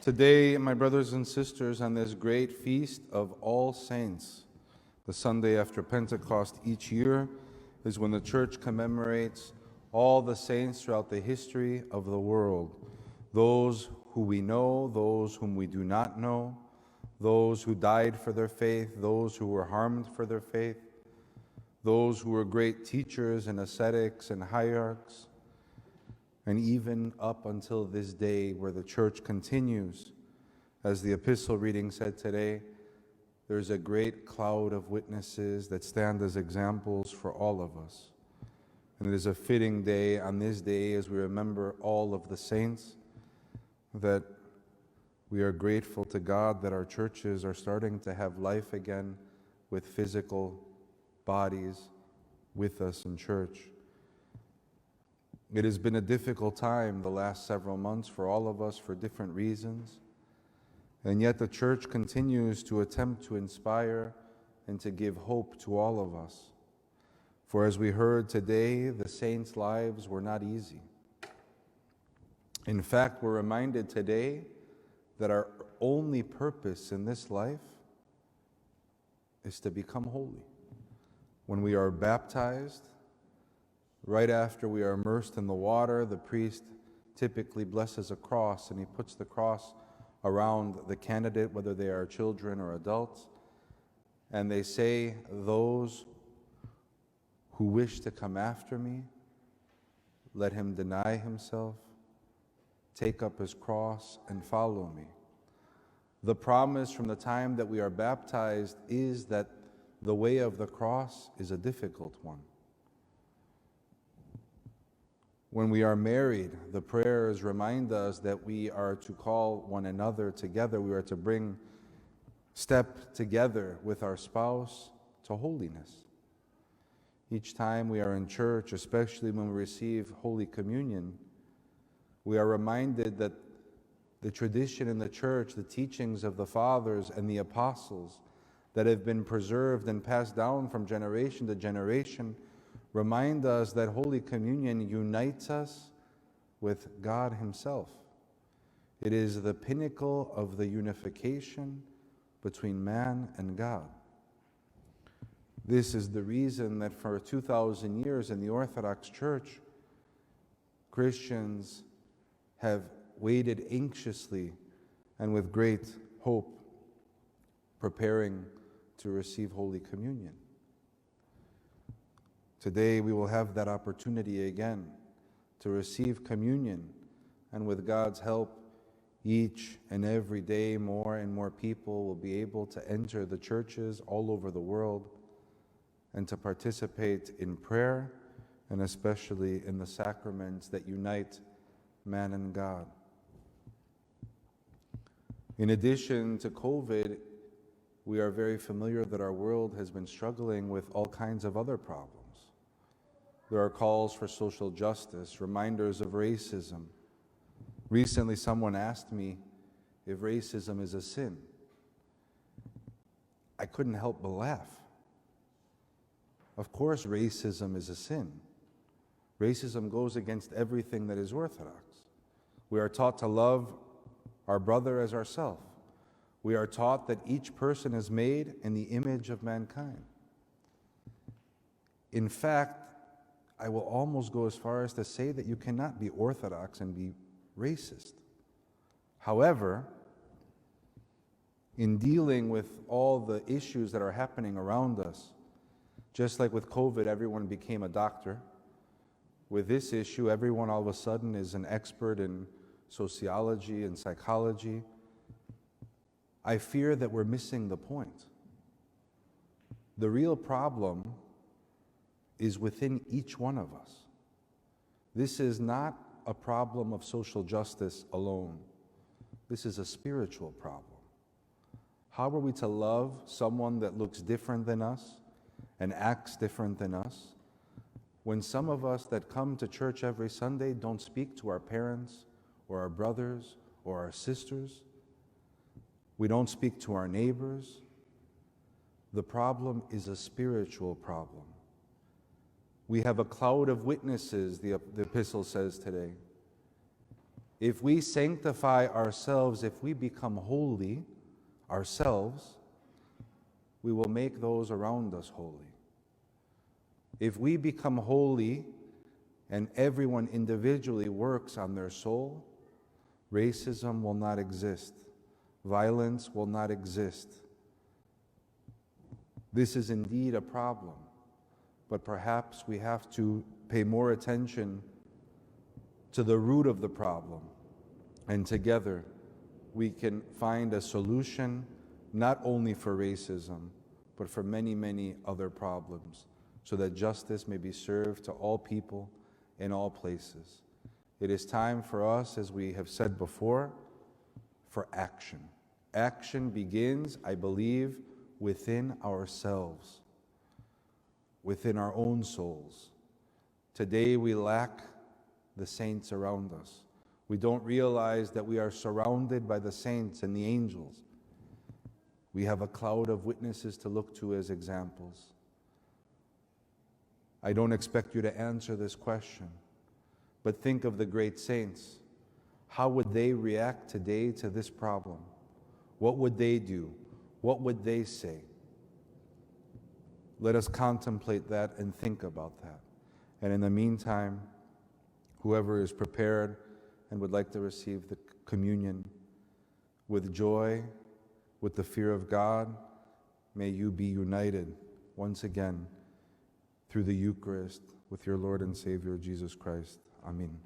Today, my brothers and sisters, on this great feast of All Saints, the Sunday after Pentecost each year, is when the Church commemorates all the saints throughout the history of the world. Those who we know, those whom we do not know, those who died for their faith, those who were harmed for their faith, those who were great teachers and ascetics and hierarchs, and even up until this day where the Church continues. As the epistle reading said today, there's a great cloud of witnesses that stand as examples for all of us. And it is a fitting day on this day as we remember all of the saints that we are grateful to God that our churches are starting to have life again with physical bodies with us in church. It has been a difficult time the last several months for all of us for different reasons, and yet the Church continues to attempt to inspire and to give hope to all of us. For as we heard today, the saints' lives were not easy. In fact, we're reminded today that our only purpose in this life is to become holy. When we are baptized, right after we are immersed in the water, the priest typically blesses a cross, and he puts the cross around the candidate, whether they are children or adults, and they say, "Those who wish to come after me, let him deny himself, take up his cross, and follow me." The promise from the time that we are baptized is that the way of the cross is a difficult one. When we are married, the prayers remind us that we are to call one another together. We are to step together with our spouse to holiness. Each time we are in church, especially when we receive Holy Communion, we are reminded that the tradition in the church, the teachings of the fathers and the apostles that have been preserved and passed down from generation to generation remind us that Holy Communion unites us with God Himself. It is the pinnacle of the unification between man and God. This is the reason that for 2,000 years in the Orthodox Church, Christians have waited anxiously and with great hope, preparing to receive Holy Communion. Today we will have that opportunity again to receive communion, and with God's help, each and every day more and more people will be able to enter the churches all over the world and to participate in prayer, and especially in the sacraments that unite man and God. In addition to COVID, we are very familiar that our world has been struggling with all kinds of other problems. There are calls for social justice, reminders of racism. Recently, someone asked me if racism is a sin. I couldn't help but laugh. Of course, racism is a sin. Racism goes against everything that is orthodox. We are taught to love our brother as ourselves. We are taught that each person is made in the image of mankind. In fact, I will almost go as far as to say that you cannot be orthodox and be racist. However, in dealing with all the issues that are happening around us, just like with COVID, everyone became a doctor. With this issue, everyone all of a sudden is an expert in sociology and psychology. I fear that we're missing the point. The real problem is within each one of us. This is not a problem of social justice alone. This is a spiritual problem. How are we to love someone that looks different than us and acts different than us when some of us that come to church every Sunday don't speak to our parents or our brothers or our sisters? We don't speak to our neighbors. The problem is a spiritual problem. We have a cloud of witnesses, the epistle says today. If we sanctify ourselves, if we become holy ourselves, we will make those around us holy. If we become holy and everyone individually works on their soul, racism will not exist. Violence will not exist. This is indeed a problem, but perhaps we have to pay more attention to the root of the problem, and together we can find a solution not only for racism, but for many, many other problems, so that justice may be served to all people in all places. It is time for us, as we have said before, for action. Action begins, I believe, within ourselves, within our own souls. Today we lack the saints around us. We don't realize that we are surrounded by the saints and the angels. We have a cloud of witnesses to look to as examples. I don't expect you to answer this question, but think of the great saints. How would they react today to this problem? What would they do? What would they say? Let us contemplate that and think about that. And in the meantime, whoever is prepared and would like to receive the communion with joy, with the fear of God, may you be united once again through the Eucharist with your Lord and Savior, Jesus Christ. Amen.